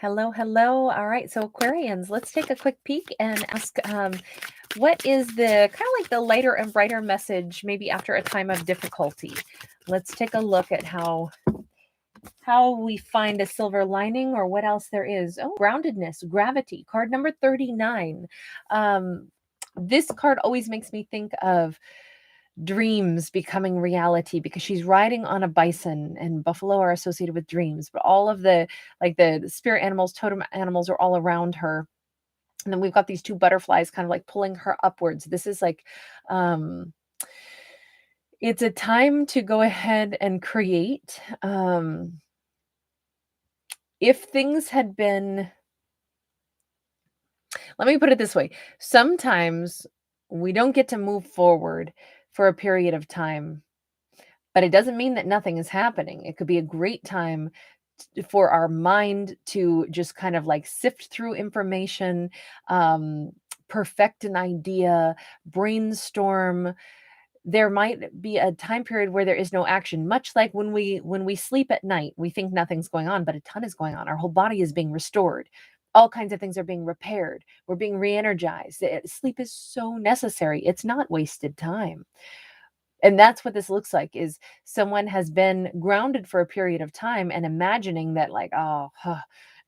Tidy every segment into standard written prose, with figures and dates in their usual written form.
Hello, hello. All right, so Aquarians, let's take a quick peek and ask what is the kind of like the lighter and brighter message maybe after a time of difficulty. Let's take a look at how we find a silver lining or what else there is. Oh, groundedness, gravity, card number 39. This card always makes me think of dreams becoming reality because she's riding on a bison, and buffalo are associated with dreams, but all of the spirit animals, totem animals are all around her. And then we've got these two butterflies kind of like pulling her upwards. This is like it's a time to go ahead and create. If things had been, let me put it this way, sometimes we don't get to move forward for a period of time, but it doesn't mean that nothing is happening. It could be a great time for our mind to just kind of like sift through information, perfect an idea, brainstorm. There might be a time period where there is no action, much like when we sleep at night, we think nothing's going on, but a ton is going on. Our whole body is being restored. All kinds of things are being repaired. We're being re-energized. Sleep is so necessary. It's not wasted time. And that's what this looks like, is someone has been grounded for a period of time and imagining that like,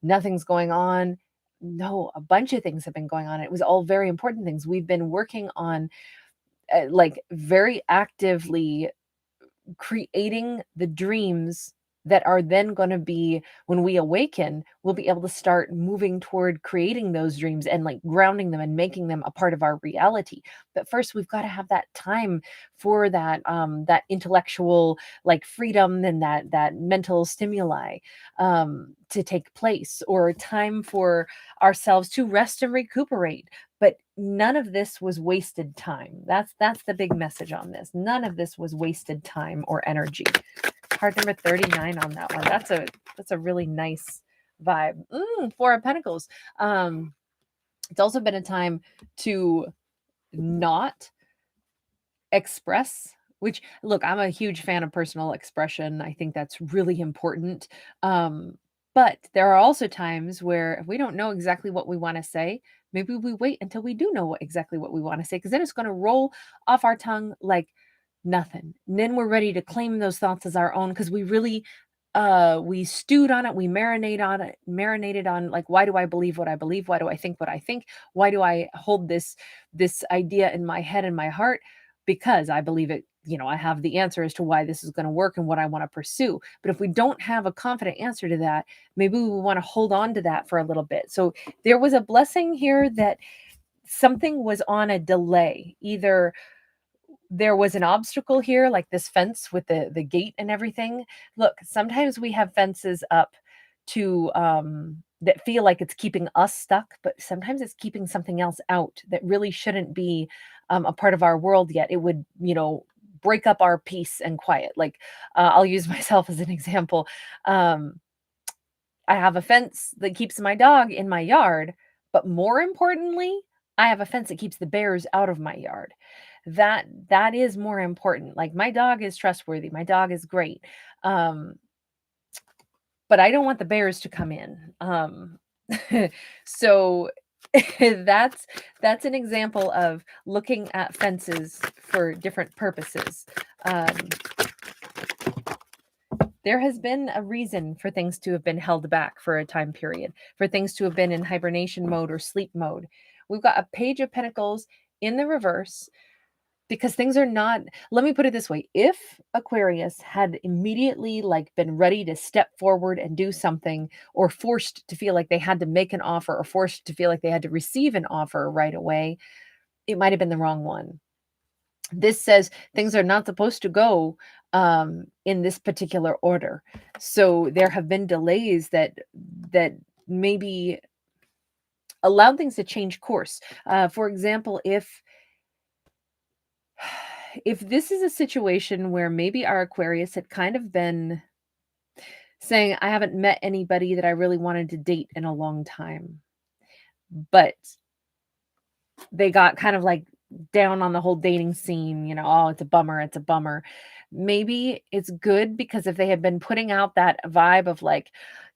nothing's going on. No, a bunch of things have been going on. It was all very important things. We've been working on like very actively creating the dreams that are then going to be, when we awaken, we'll be able to start moving toward creating those dreams and like grounding them and making them a part of our reality. But first we've got to have that time for that that intellectual like freedom and that mental stimuli to take place, or time for ourselves to rest and recuperate. But none of this was wasted time. That's the big message on this. None of this was wasted time or energy. Card number 39 on that one. That's a really nice vibe. Four of Pentacles. It's also been a time to not express, which, look, I'm a huge fan of personal expression. I think that's really important. But there are also times where if we don't know exactly what we want to say, maybe we wait until we do know exactly what we want to say, because then it's going to roll off our tongue like nothing. And then we're ready to claim those thoughts as our own, because we really we stewed on it, we marinated on like, why do I believe what I believe? Why do I think what I think? Why do I hold this idea in my head and my heart? Because I believe it, I have the answer as to why this is going to work and what I want to pursue. But if we don't have a confident answer to that, maybe we want to hold on to that for a little bit. So there was a blessing here that something was on a delay. Either there was an obstacle here, like this fence with the gate and everything. Look, sometimes we have fences up to that feel like it's keeping us stuck, but sometimes it's keeping something else out that really shouldn't be a part of our world yet. It would, break up our peace and quiet. Like I'll use myself as an example. I have a fence that keeps my dog in my yard, but more importantly, I have a fence that keeps the bears out of my yard. That is more important. Like, my dog is trustworthy. My dog is great. But I don't want the bears to come in. So that's an example of looking at fences for different purposes. There has been a reason for things to have been held back for a time period, for things to have been in hibernation mode or sleep mode. We've got a Page of Pentacles in the reverse, because things are not, let me put it this way. If Aquarius had immediately like been ready to step forward and do something, or forced to feel like they had to make an offer, or forced to feel like they had to receive an offer right away, it might have been the wrong one. This says things are not supposed to go in this particular order. So there have been delays that maybe allowed things to change course. For example, if this is a situation where maybe our Aquarius had kind of been saying, I haven't met anybody that I really wanted to date in a long time, but they got kind of like down on the whole dating scene, oh, it's a bummer. Maybe it's good because if they had been putting out that vibe of like,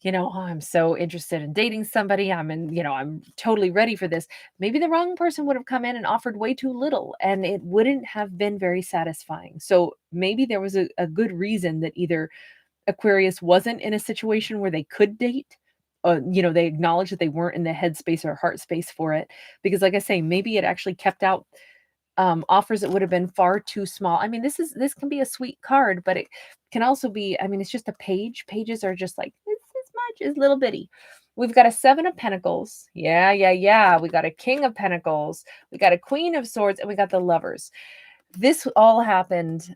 "Oh, I'm so interested in dating somebody. I'm totally ready for this." Maybe the wrong person would have come in and offered way too little, and it wouldn't have been very satisfying. So maybe there was a good reason that either Aquarius wasn't in a situation where they could date. They acknowledged that they weren't in the headspace or heart space for it. Because, like I say, maybe it actually kept out offers that would have been far too small. I mean, this can be a sweet card, but it can also be. I mean, it's just a page. Pages are just like this much, is little bitty. We've got a Seven of Pentacles. Yeah, yeah, yeah. We got a King of Pentacles. We got a Queen of Swords, and we got the Lovers. This all happened.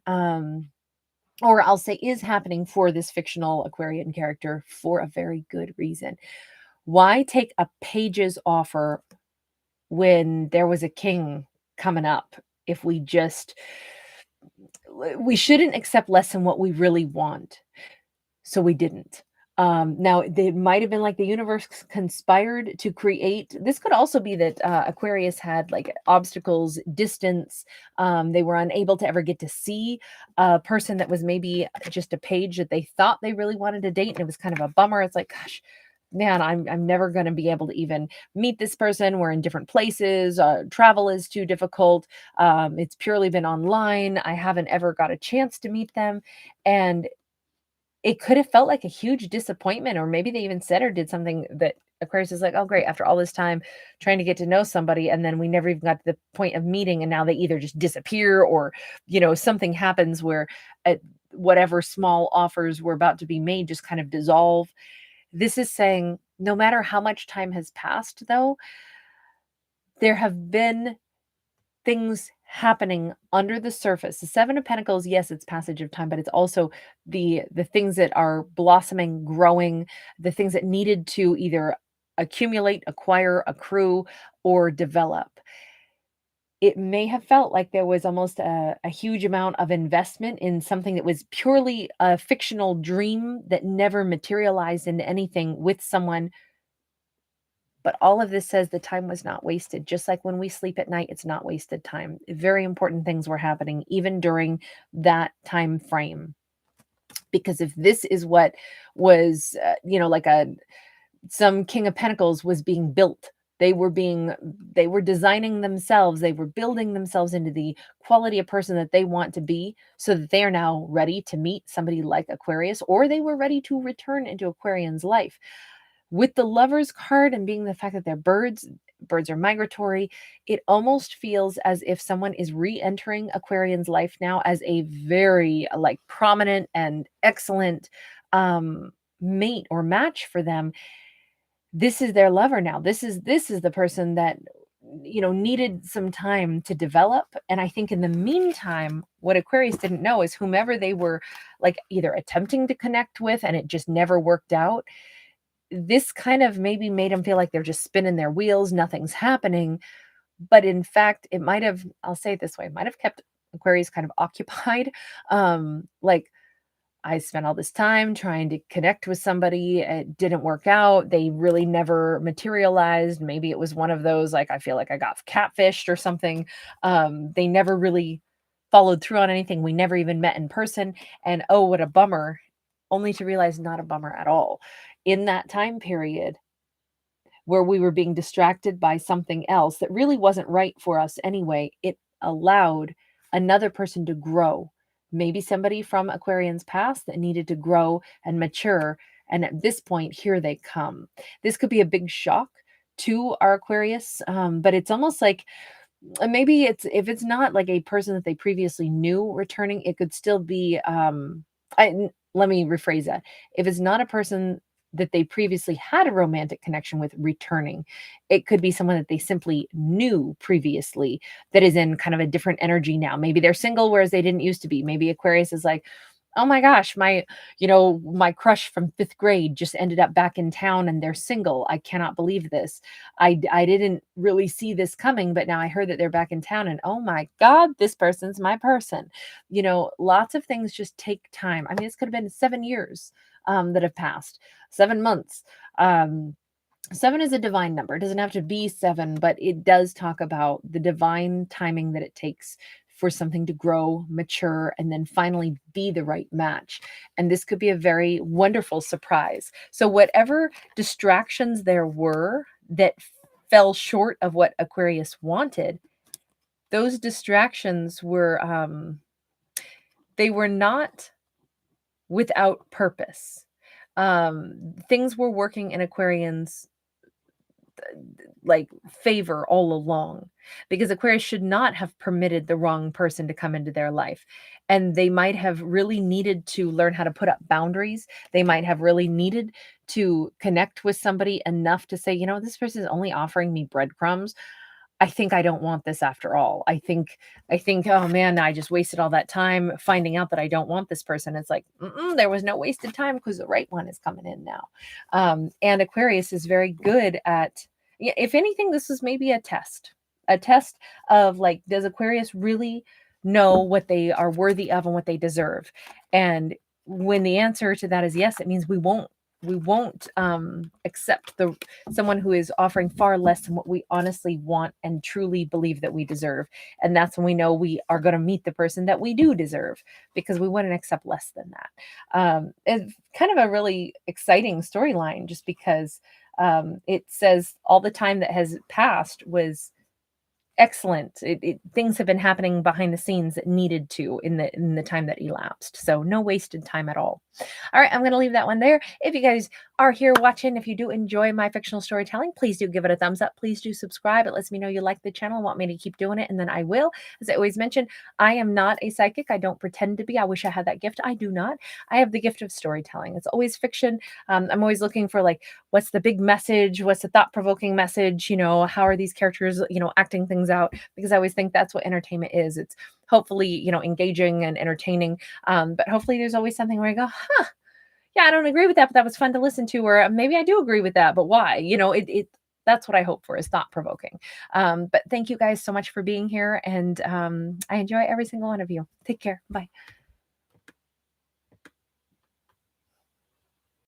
Or I'll say is happening for this fictional Aquarian character for a very good reason. Why take a page's offer when there was a king coming up? If we shouldn't accept less than what we really want. So we didn't. Now it might have been like the universe conspired to create. This could also be that Aquarius had like obstacles, distance. They were unable to ever get to see a person that was maybe just a page that they thought they really wanted to date, and it was kind of a bummer. It's like, gosh, man, I'm never going to be able to even meet this person. We're in different places. Travel is too difficult. It's purely been online. I haven't ever got a chance to meet them, and it could have felt like a huge disappointment, or maybe they even said or did something that Aquarius is like, "Oh, great, after all this time trying to get to know somebody, and then we never even got to the point of meeting, and now they either just disappear or, something happens where whatever small offers were about to be made just kind of dissolve." This is saying no matter how much time has passed, though, there have been things happening under the surface. The Seven of Pentacles, yes, it's passage of time, but it's also the things that are blossoming, growing, the things that needed to either accumulate, acquire, accrue, or develop. It may have felt like there was almost a huge amount of investment in something that was purely a fictional dream that never materialized into anything with someone, but all of this says the time was not wasted. Just like when we sleep at night, it's not wasted time. Very important things were happening even during that time frame. Because if this is what was, like some King of Pentacles was being built, they were designing themselves, they were building themselves into the quality of person that they want to be, so that they are now ready to meet somebody like Aquarius, or they were ready to return into Aquarian's life. With the Lovers card and being the fact that they're birds are migratory, it almost feels as if someone is re-entering Aquarian's life now as a very, like, prominent and excellent, mate or match for them. This is their lover now. This is the person that, needed some time to develop, and I think in the meantime, what Aquarius didn't know is whomever they were, like, either attempting to connect with and it just never worked out, this kind of maybe made them feel like they're just spinning their wheels, nothing's happening. But in fact, it might have, I'll say it this way, might have kept Aquarius kind of occupied. Like, I spent all this time trying to connect with somebody. It didn't work out. They really never materialized. Maybe it was one of those, like, I feel like I got catfished or something. They never really followed through on anything. We never even met in person. And oh, what a bummer, only to realize not a bummer at all. In that time period where we were being distracted by something else that really wasn't right for us anyway, it allowed another person to grow. Maybe somebody from Aquarian's past that needed to grow and mature. And at this point, here they come. This could be a big shock to our Aquarius, but it's almost like maybe it's if it's not like a person that they previously knew returning, it could still be let me rephrase that. If it's not a person that they previously had a romantic connection with returning, it could be someone that they simply knew previously that is in kind of a different energy now. Maybe they're single whereas they didn't used to be. Maybe Aquarius is like, "Oh my gosh, my crush from 5th grade just ended up back in town and they're single. I cannot believe this. I didn't really see this coming, but now I heard that they're back in town and oh my god, this person's my person." Lots of things just take time. I mean, this could have been 7 years that have passed, 7 months. Um, 7 is a divine number. It doesn't have to be 7, but it does talk about the divine timing that it takes for something to grow, mature, and then finally be the right match. And this could be a very wonderful surprise. So whatever distractions there were that fell short of what Aquarius wanted, those distractions were they were not without purpose. Things were working in Aquarians like favor all along, because Aquarius should not have permitted the wrong person to come into their life. And they might have really needed to learn how to put up boundaries. They might have really needed to connect with somebody enough to say, you know, this person is only offering me breadcrumbs. I think I don't want this after all. I think, oh man, I just wasted all that time finding out that I don't want this person. It's like, there was no wasted time because the right one is coming in now. And Aquarius is very good at, if anything, this is maybe a test of like, does Aquarius really know what they are worthy of and what they deserve? And when the answer to that is yes, it means we won't accept someone who is offering far less than what we honestly want and truly believe that we deserve. And that's when we know we are going to meet the person that we do deserve, because we wouldn't accept less than that. It's kind of a really exciting storyline, just because it says all the time that has passed was excellent. Things have been happening behind the scenes that needed to in the time that elapsed. So no wasted time at all. All right, I'm going to leave that one there. If you guys are here watching, if you do enjoy my fictional storytelling, please do give it a thumbs up. Please do subscribe. It lets me know you like the channel and want me to keep doing it, and then I will. As I always mention, I am not a psychic. I don't pretend to be. I wish I had that gift. I do not. I have the gift of storytelling. It's always fiction. I'm always looking for, like, what's the big message? What's the thought-provoking message? You know, how are these characters, you know, acting things out? Because I always think that's what entertainment is. It's hopefully, you know, engaging and entertaining. But hopefully there's always something where I go, yeah, I don't agree with that, but that was fun to listen to, or maybe I do agree with that, but why? You know, that's what I hope for, is thought provoking. But thank you guys so much for being here, and I enjoy every single one of you. Take care. Bye.